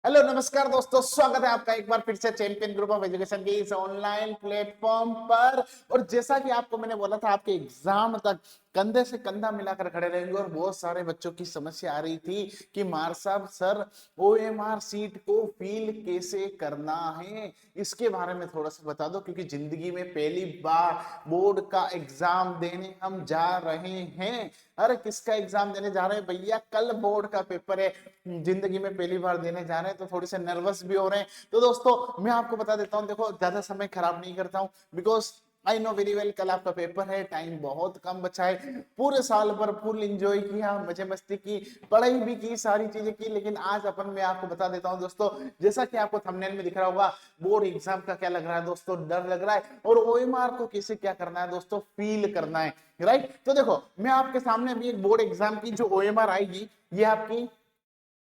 Hello नमस्कार दोस्तों, स्वागत है आपका एक बार फिर से चैंपियन ग्रुप ऑफ एजुकेशन के इस ऑनलाइन प्लेटफॉर्म पर। और जैसा कि आपको मैंने बोला था, आपके एग्जाम तक कंधे से कंधा मिलाकर खड़े रहेंगे। और बहुत सारे बच्चों की समस्या आ रही थी कि मार साहब सर ओएमआर सीट को फील कैसे करना है, इसके बारे में थोड़ा सा बता दो, क्योंकि जिंदगी में पहली बार बोर्ड का एग्जाम देने हम जा रहे हैं। अरे किसका एग्जाम देने जा रहे हैं भैया? कल बोर्ड का पेपर है, जिंदगी में पहली बार देने जा रहे हैं, तो थोड़ी से नर्वस भी हो रहे हैं। तो दोस्तों मैं आपको बता देता हूं, देखो ज्यादा समय खराब नहीं करता हूं, because I know very well कल आपका पेपर है, टाइम बहुत कम बचा है। पूरे साल भर फुल एंजॉय किया, मजे मस्ती की, पढ़ाई भी की, सारी चीजें की, लेकिन आज अपन मैं आपको बता देता हूं दोस्तों, जैसा कि आपको थंबनेल में दिख रहा होगा, बोर्ड एग्जाम का क्या लग रहा है दोस्तों? डर लग रहा है। और ओएमआर को कैसे क्या करना है दोस्तों? फील करना है, राइट? तो देखो मैं आपके सामने अभी एक बोर्ड एग्जाम की जो ओएमआर आएगी, ये आपकी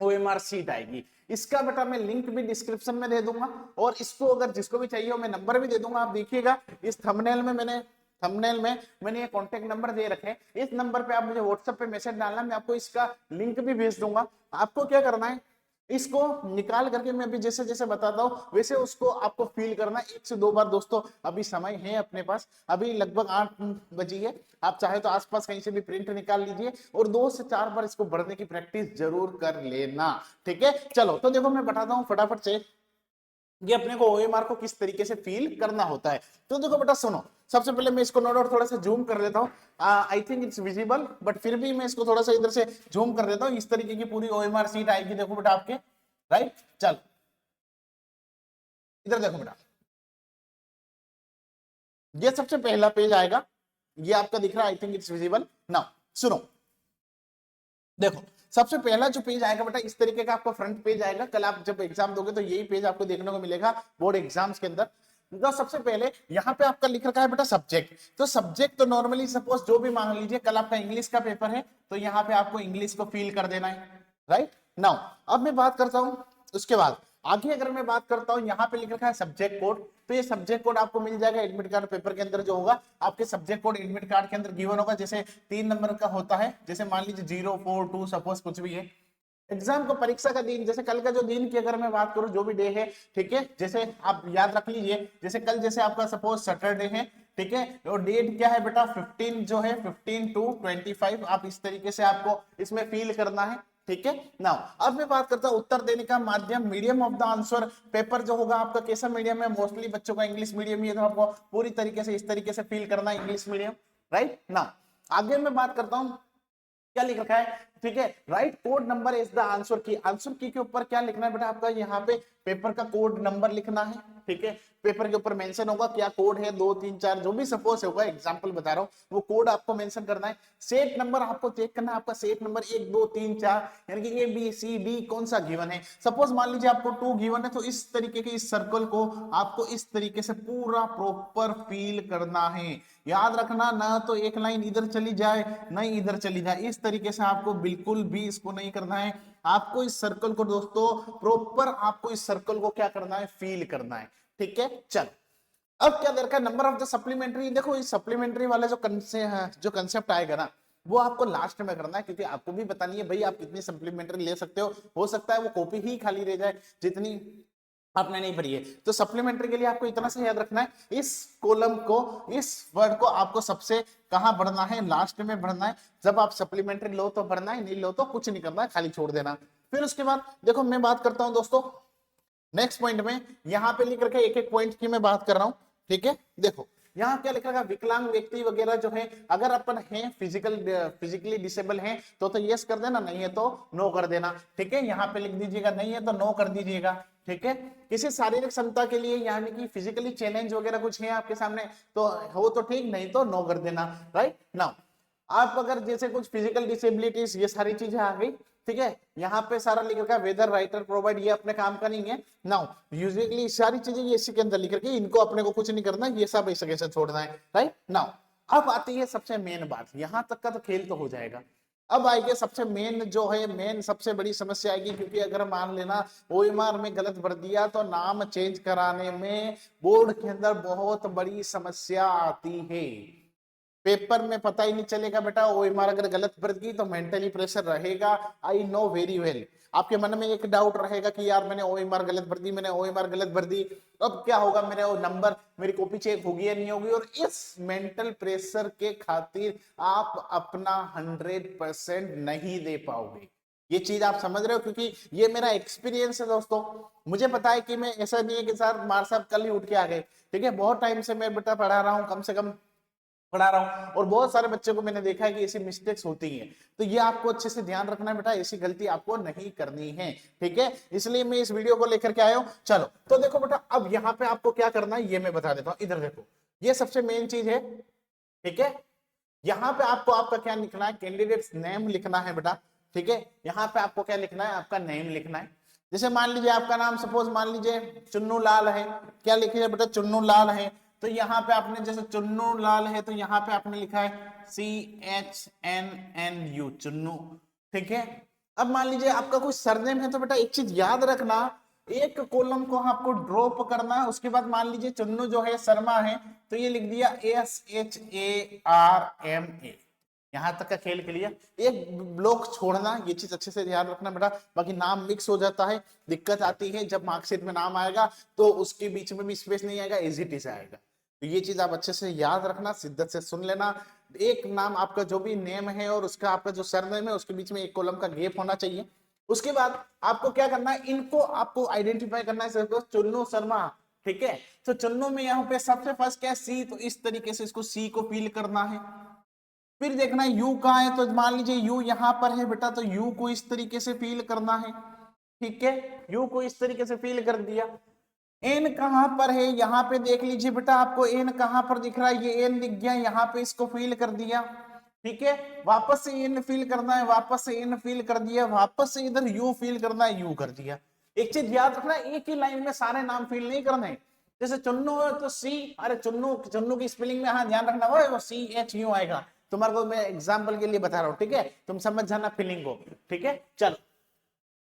ओएमआर सीट आएगी। इसका बेटा मैं लिंक भी डिस्क्रिप्शन में दे दूंगा, और इसको अगर जिसको भी चाहिए हो मैं नंबर भी दे दूंगा। आप देखिएगा इस थंबनेल में मैंने ये कॉन्टेक्ट नंबर दे रखे हैं। इस नंबर पे आप मुझे व्हाट्सएप पे मैसेज डालना, मैं आपको इसका लिंक भी भेज दूंगा। आपको क्या करना है, इसको निकाल करके मैं अभी जैसे जैसे बताता हूँ वैसे उसको आपको फील करना है 1 से 2 बार दोस्तों। अभी समय है अपने पास, अभी लगभग 8 बजी है। आप चाहे तो आसपास कहीं से भी प्रिंट निकाल लीजिए और 2 से 4 बार इसको भरने की प्रैक्टिस जरूर कर लेना, ठीक है? चलो तो देखो मैं बताता हूँ फटाफट से ये अपने को ओएमआर को किस तरीके से फील करना होता है। तो देखो बेटा सुनो, सबसे पहले मैं इसको नोट आउट थोड़ा सा जूम कर लेता हूँ। I think it's visible, but फिर भी मैं इसको थोड़ा सा इधर से जूम कर देता हूँ। इस तरीके की पूरी ओएमआर सीट आएगी, देखो बेटा आपके, राइट? चल इधर देखो बेटा, ये सबसे पहला पेज आएगा, ये आपका दिख रहा है, I think it's visible now. सुनो देखो, सबसे पहला जो पेज आएगा बेटा इस तरीके का आपका फ्रंट पेज आएगा। कल आप जब एग्जाम दोगे तो यही पेज आपको देखने को मिलेगा बोर्ड एग्जाम्स के अंदर। तो सबसे पहले यहाँ पे आपका लिख रखा है बेटा सब्जेक्ट। तो सब्जेक्ट तो नॉर्मली सपोज जो भी मान लीजिए, कल आपका इंग्लिश का पेपर है तो यहाँ पे आपको इंग्लिश को फील कर देना है, राइट? नाउ अब मैं बात करता हूँ उसके बाद आगे, अगर मैं बात करता हूं, यहाँ पे लिख रखा है सब्जेक्ट कोड। तो ये सब्जेक्ट कोड आपको मिल जाएगा एडमिट कार्ड पेपर के अंदर, जो होगा आपके सब्जेक्ट कोड एडमिट कार्ड के अंदर गिवन होगा। जैसे 3 नंबर का होता है, जैसे मान लीजिए 042 सपोज कुछ भी है। एग्जाम को परीक्षा का दिन, जैसे कल का जो दिन की अगर मैं बात करूं, जो भी डे है, ठीक है, जैसे आप याद रख लीजिए, जैसे कल जैसे आपका सपोज सैटरडे है, ठीक है, और डेट क्या है बेटा 15 जो है 15 to 25। आप इस तरीके से आपको इसमें फील करना है, ठीक है। नाउ अब मैं बात करता हूं उत्तर देने का माध्यम, medium of the answer. Paper जो होगा आपका कैसा मीडियम है? मोस्टली बच्चों का इंग्लिश मीडियम ही है, तो आपको पूरी तरीके से इस तरीके से फील करना है इंग्लिश मीडियम, राइट? नाउ आगे मैं बात करता हूं, क्या लिख रखा है, ठीक है, right code number is the answer की। आंसर की के ऊपर क्या लिखना है बेटा आपका? यहाँ पे पेपर का कोड नंबर लिखना है, ठीक है। पेपर के ऊपर मेंशन होगा क्या कोड है, 2 3 4 जो भी सपोज होगा, एग्जांपल बता रहा हूँ, वो कोड आपको मेंशन करना है। सेट नंबर आपको चेक करना है, आपका सेट नंबर 1 2 3 4 यानी कि ABCD कौन सा गिवन है। सपोज मान लीजिए आपको 2 गिवन है, तो इस तरीके के इस सर्कल को आपको इस तरीके से पूरा प्रॉपर फील करना है। याद रखना, ना तो एक लाइन इधर चली जाए ना इधर चली जाए, इस तरीके से आपको बिल्कुल भी इसको नहीं करना है। आपको इस सर्कल को दोस्तों प्रॉपर, आपको इस सर्कल को क्या करना है? फील करना है, ठीक है। चल अब क्या दरकार, नंबर ऑफ द सप्लीमेंट्री। देखो इस सप्लीमेंट्री वाला जो कंसेप्ट आएगा ना, वो आपको लास्ट में करना है, क्योंकि आपको भी बतानी है भाई आप कितनी सप्लीमेंट्री ले सकते हो सकता है वो कॉपी ही खाली रह जाए जितनी आपने नहीं पढ़ी है। तो सप्लीमेंट्री के लिए आपको इतना सा याद रखना है, इस कॉलम को, इस वर्ड को आपको सबसे कहां भरना है? लास्ट में भरना है। जब आप सप्लीमेंट्री लो तो भरना है, नहीं लो तो कुछ नहीं करना है, खाली छोड़ देना। फिर उसके बाद देखो मैं बात करता हूं दोस्तों नेक्स्ट पॉइंट में, यहां पे लिख रखे एक एक पॉइंट की मैं बात कर रहा हूं, ठीक है। देखो यहाँ क्या लिखा है, विकलांग व्यक्ति वगैरह जो है, अगर अपन है फिजिकली डिसेबल है तो यस कर देना, नहीं है तो नो कर देना, ठीक है। यहाँ पे लिख दीजिएगा नहीं है तो नो कर दीजिएगा, ठीक है। किसी शारीरिक क्षमता के लिए यानी कि फिजिकली चैलेंज वगैरह कुछ है आपके सामने तो हो तो ठीक, नहीं तो नो कर देना, राइट? नाउ आप अगर जैसे कुछ फिजिकल डिसेबिलिटीज, ये सारी चीजें आ गई, ठीक है। यहाँ पे सारा लिख रखा है वेदर राइटर प्रोवाइड, ये अपने काम का नहीं है। नाउ यूजुअली सारी चीजें ये इसी के अंदर लिख रखी है, इनको अपने को कुछ नहीं करना, ये सब ऐसे कैसे छोड़ना है, राइट? नाउ अब आती है सबसे मेन बात, यहां तक का तो खेल तो हो जाएगा। अब आएगी सबसे मेन जो है, मेन सबसे बड़ी समस्या आएगी, क्योंकि अगर मान लेना ओएमआर में गलत भर दिया तो नाम चेंज कराने में बोर्ड के अंदर बहुत बड़ी समस्या आती है। पेपर में पता ही नहीं चलेगा बेटा। ओएमआर अगर गलत भर दी तो मेंटली प्रेशर रहेगा, आई नो वेरी वेल। आपके मन में एक डाउट रहेगा कि यार मैंने ओएमआर गलत भर दी, मैंने ओएमआर गलत भर दी, अब क्या होगा, मेरे वो नंबर, मेरी कॉपी चेक होगी या नहीं होगी। और इस मेंटल प्रेशर के खातिर आप अपना 100% नहीं दे पाओगे। ये चीज आप समझ रहे हो, क्योंकि ये मेरा एक्सपीरियंस है दोस्तों। मुझे पता है कि मैं, ऐसा नहीं है कि सर मार साहब कल ही उठ के आ गए, ठीक है, बहुत टाइम से मैं बेटा पढ़ा रहा हूँ, कम से कम पढ़ा रहा हूँ, और बहुत सारे बच्चों को मैंने देखा है कि ऐसी मिस्टेक्स होती हैं। तो ये आपको अच्छे से ध्यान रखना है बेटा, ऐसी गलती आपको नहीं करनी है, ठीक है। इसलिए मैं इस वीडियो को लेकर के आया हूँ। चलो तो देखो बेटा, अब यहाँ पे आपको क्या करना है ये मैं बता देता हूँ। इधर देखो, ये सबसे मेन चीज है, ठीक है। यहाँ पे आपको आपका क्या लिखना है, कैंडिडेट्स नेम लिखना है बेटा, ठीक है। यहाँ पे आपको क्या लिखना है, आपका नेम लिखना है। जैसे मान लीजिए आपका नाम, सपोज मान लीजिए चुन्नू लाल है, क्या लिखिए बेटा, चुन्नू लाल है। तो यहाँ पे आपने, जैसे चुन्नू लाल है तो यहाँ पे आपने लिखा है CHNNU, चुन्नू, ठीक है। अब मान लीजिए आपका कोई सरनेम है, तो बेटा एक चीज याद रखना, एक कॉलम को आपको ड्रॉप करना है। उसके बाद मान लीजिए चुन्नू जो है शर्मा है, तो ये लिख दिया SHARMA, यहां तक का खेल क्लियर। एक ब्लॉक छोड़ना, ये चीज अच्छे से ध्यान रखना बेटा, बाकी नाम मिक्स हो जाता है, दिक्कत आती है। जब मार्कशीट में नाम आएगा तो उसके बीच में भी स्पेस नहीं आएगा, एज इट इज आएगा। तो ये चीज आप अच्छे से याद रखना, शिद्दत से सुन लेना। एक नाम आपका जो भी नेम है और उसका आपका जो सरनेम है, उसके बीच में एक कॉलम का गैप होना चाहिए। उसके बाद आपको क्या करना है, इनको आपको आइडेंटिफाई करना है। चुन्नू शर्मा, ठीक है। तो चुन्नू में यहाँ पे सबसे फर्स्ट क्या है, सी, तो इस तरीके से इसको सी को फील करना है। फिर देखना है यू कहाँ है, तो मान लीजिए यू यहाँ पर है बेटा, तो यू को इस तरीके से फील करना है, ठीक है। यू को इस तरीके से फील कर दिया। एन कहां पर है, यहाँ पे देख लीजिए बेटा, आपको एन कहां पर दिख रहा है, ये एन दिख गया, यहाँ पे इसको फील कर दिया, ठीक है। वापस से एन फील करना है, वापस से एन फील कर दिया, वापस से इधर यू फील करना है, यू कर दिया। एक चीज याद रखना, एक ही लाइन में सारे नाम फील नहीं करने। जैसे चुन्नू है तो सी, अरे चुन्नू, चुन्नू की स्पेलिंग में हाँ ध्यान रखना, वो CHU आएगा। तुम्हारे को मैं एग्जाम्पल के लिए बता रहा हूँ, ठीक है, तुम समझ जाना फीलिंग को, ठीक है। चलो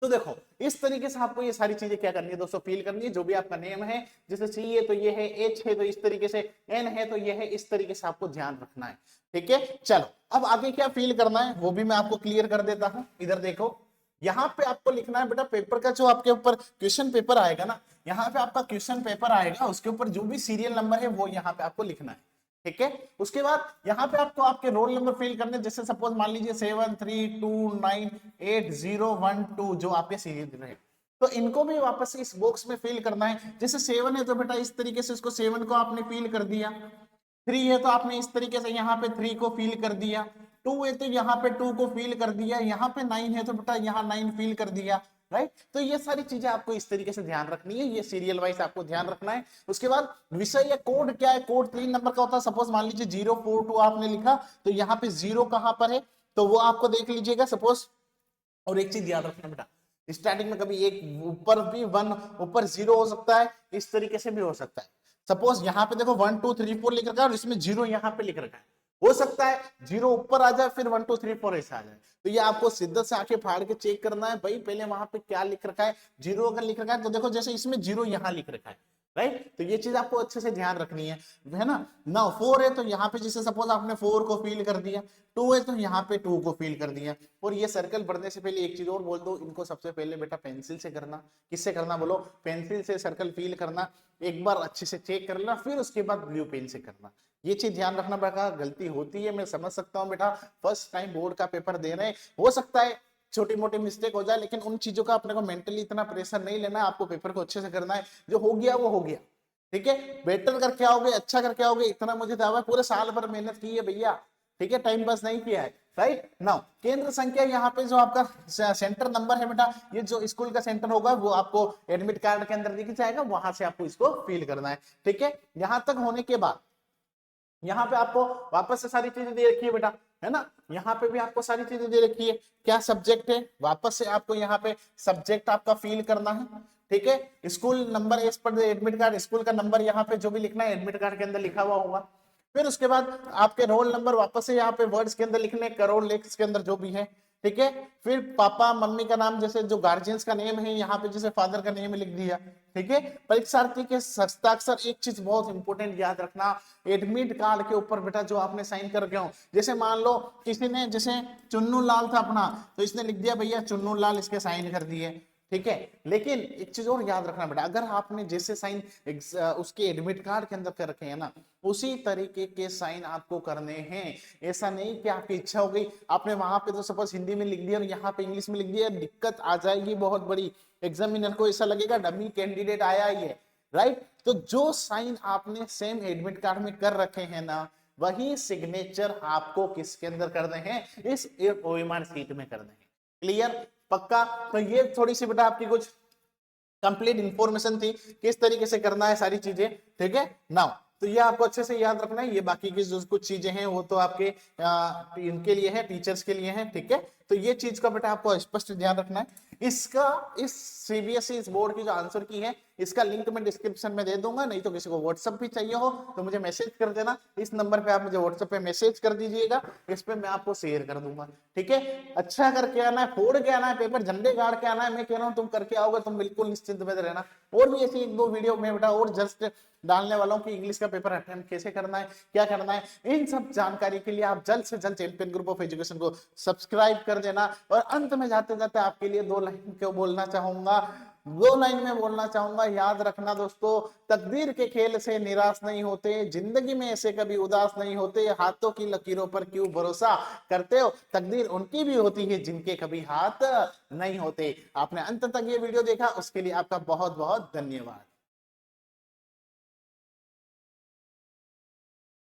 तो देखो, इस तरीके से आपको ये सारी चीजें क्या करनी है दोस्तों, फील करनी है। जो भी आपका नेम है, जैसे C है तो ये है, H है तो इस तरीके से, N है तो ये है, इस तरीके से आपको ध्यान रखना है, ठीक है। चलो अब आगे क्या फील करना है वो भी मैं आपको क्लियर कर देता हूं। इधर देखो, यहाँ पे आपको लिखना है बेटा, पेपर का जो आपके ऊपर क्वेश्चन पेपर आएगा ना, यहाँ पे आपका क्वेश्चन पेपर आएगा, उसके ऊपर जो भी सीरियल नंबर है वो यहाँ पे आपको लिखना है, ठीक है। उसके बाद यहाँ पे आपको आपके रोल नंबर फिल करने, जैसे सपोज मान लीजिए 73298012 जो आपके सीरियल रहे, तो इनको भी वापस से इस बॉक्स में फिल करना है। जैसे 7 है तो बेटा इस तरीके से इसको 7 को आपने फिल कर दिया। 3 है तो आपने इस तरीके से यहाँ पे 3 को फिल कर दिया। 2 है तो यहाँ पे 2 को फिल कर दिया। यहाँ पे 9 है तो बेटा यहाँ 9 फिल कर दिया, राइट। तो ये सारी चीजें आपको इस तरीके से ध्यान रखनी है, ये सीरियल वाइज आपको ध्यान रखना है। उसके बाद विषय या कोड क्या है, कोड 3 नंबर का होता है। सपोज मान लीजिए 042 आपने लिखा, तो यहाँ पे 0 कहां पर है तो वो आपको देख लीजिएगा सपोज। और एक चीज याद रखना बेटा, स्टार्टिंग में कभी एक ऊपर भी 1 ऊपर 0 हो सकता है, इस तरीके से भी हो सकता है। सपोज यहाँ पे देखो 1 2 3 4 लिख रखा है और इसमें 0 यहाँ पे लिख रखा है, हो सकता है 0 ऊपर आ जाए फिर 1 2 3 4 ऐसा आ जाए। तो ये आपको शिद्दत से आंखें फाड़ के चेक करना है भाई, पहले वहां पे क्या लिख रखा है। 0 अगर लिख रखा है तो देखो जैसे इसमें 0 यहाँ लिख रखा है, राइट। तो ये चीज आपको अच्छे से ध्यान रखनी है ना। ना 4 है तो यहाँ पे जैसे सपोज आपने 4 को फील कर दिया, 2 है तो यहाँ पे 2 को फील कर दिया। और ये सर्कल भरने से पहले एक चीज और बोल दो, इनको सबसे पहले बेटा पेंसिल से करना। किससे करना बोलो, पेंसिल से सर्कल फील करना, एक बार अच्छे से चेक कर लेना, फिर उसके बाद ब्लू पेन से करना। ये चीज ध्यान रखना बेटा, गलती होती है, मैं समझ सकता हूँ बेटा, फर्स्ट टाइम बोर्ड का पेपर दे रहे हैं, हो सकता है छोटी मोटी मिस्टेक हो जाए, लेकिन उन चीजों का अपने को मेंटली इतना प्रेशर नहीं लेना है। आपको पेपर को अच्छे से करना है, जो हो गया वो हो गया, ठीक है। बेटर करके आओगे, अच्छा करके आओगे, इतना मुझे दावा है। पूरे साल भर मेहनत की है भैया, ठीक है, टाइम पास नहीं किया है, राइट। नाउ केंद्र संख्या, यहाँ पे जो आपका सेंटर नंबर है बेटा, ये जो स्कूल का सेंटर होगा वो आपको एडमिट कार्ड के अंदर दिख जाएगा, वहां से आपको इसको फिल करना है, ठीक है। यहां तक होने के बाद यहाँ पे आपको वापस से सारी चीजें दे रखी है बेटा, है ना। यहाँ पे भी आपको सारी चीजें दे रखी है, क्या सब्जेक्ट है, वापस से आपको यहाँ पे सब्जेक्ट आपका फिल करना है, ठीक है। School number as per admit card, school का नंबर यहाँ पे जो भी लिखना है एडमिट कार्ड के अंदर लिखा हुआ होगा। फिर उसके बाद आपके रोल नंबर वापस से यहाँ पे वर्ड्स के अंदर लिखने, करोड़ लेख्स के अंदर जो भी है, ठीक है। फिर पापा मम्मी का नाम, जैसे जो गार्जियंस का नेम है यहाँ पे जैसे फादर का नेम लिख दिया, ठीक है। परीक्षार्थी के हस्ताक्षर, एक चीज बहुत इंपॉर्टेंट याद रखना, एडमिट कार्ड के ऊपर बेटा जो आपने साइन कर गए हो, जैसे मान लो किसी ने, जैसे चुन्नू लाल था अपना, तो इसने लिख दिया भैया चुन्नू लाल, इसके साइन कर दिए, ठीक है। लेकिन एक चीज और याद रखना बेटा, अगर आपने जैसे साइन उसके एडमिट कार्ड के अंदर कर रखे हैं ना, उसी तरीके के साइन आपको करने हैं। ऐसा नहीं कि आपकी इच्छा हो गई, आपने वहां पे तो सपोज हिंदी में लिख दिया और यहाँ पे इंग्लिश में लिख दिया, दिक्कत आ जाएगी बहुत बड़ी। एग्जामिनर को ऐसा लगेगा डमी कैंडिडेट आया ही है, राइट। तो जो साइन आपने सेम एडमिट कार्ड में कर रखे हैं ना, वही सिग्नेचर आपको किसके अंदर करने हैं, इस ओएमआर शीट में करने हैं। क्लियर, पक्का। तो ये थोड़ी सी बेटा आपकी कुछ कंप्लीट इंफॉर्मेशन थी, किस तरीके से करना है सारी चीजें, ठीक है। नाउ तो ये आपको अच्छे से याद रखना है, ये बाकी की जो कुछ चीजें हैं वो तो आपके इनके लिए है, टीचर्स के लिए है, ठीक है। तो ये चीज का बेटा आपको स्पष्ट ध्यान रखना है। इसका, इस सीबीएसई इस बोर्ड की जो आंसर की है, इसका लिंक मैं डिस्क्रिप्शन में दे दूंगा, नहीं तो किसी को व्हाट्सएप भी चाहिए हो तो मुझे मैसेज कर देना, इस नंबर पे आप मुझे व्हाट्सएप पे मैसेज कर दीजिएगा, इस पे मैं आपको शेयर कर दूंगा, ठीक है। अच्छा करके आना है, फोड़ के आना है, पेपर झंडे गाड़ के आना है, मैं कह रहा हूँ तुम करके आओगे तुम बिल्कुल निश्चिंत में रहना। और भी ऐसी एक दो वीडियो में बेटा और जस्ट डालने वालों की, इंग्लिश का पेपर अटेम्प्ट कैसे करना है, क्या करना है, इन सब जानकारी के लिए आप जल्द से जल्द चैंपियन ग्रुप ऑफ एजुकेशन को सब्सक्राइब कर देना। और अंत में जाते जाते आपके लिए दो लाइन क्यों बोलना चाहूंगा, दो लाइन में बोलना चाहूंगा, याद रखना दोस्तों, तकदीर के खेल से निराश नहीं होते, जिंदगी में ऐसे कभी उदास नहीं होते, हाथों की लकीरों पर क्यों भरोसा करते हो, तकदीर उनकी भी होती है जिनके कभी हाथ नहीं होते। आपने अंत तक ये वीडियो देखा, उसके लिए आपका बहुत बहुत धन्यवाद।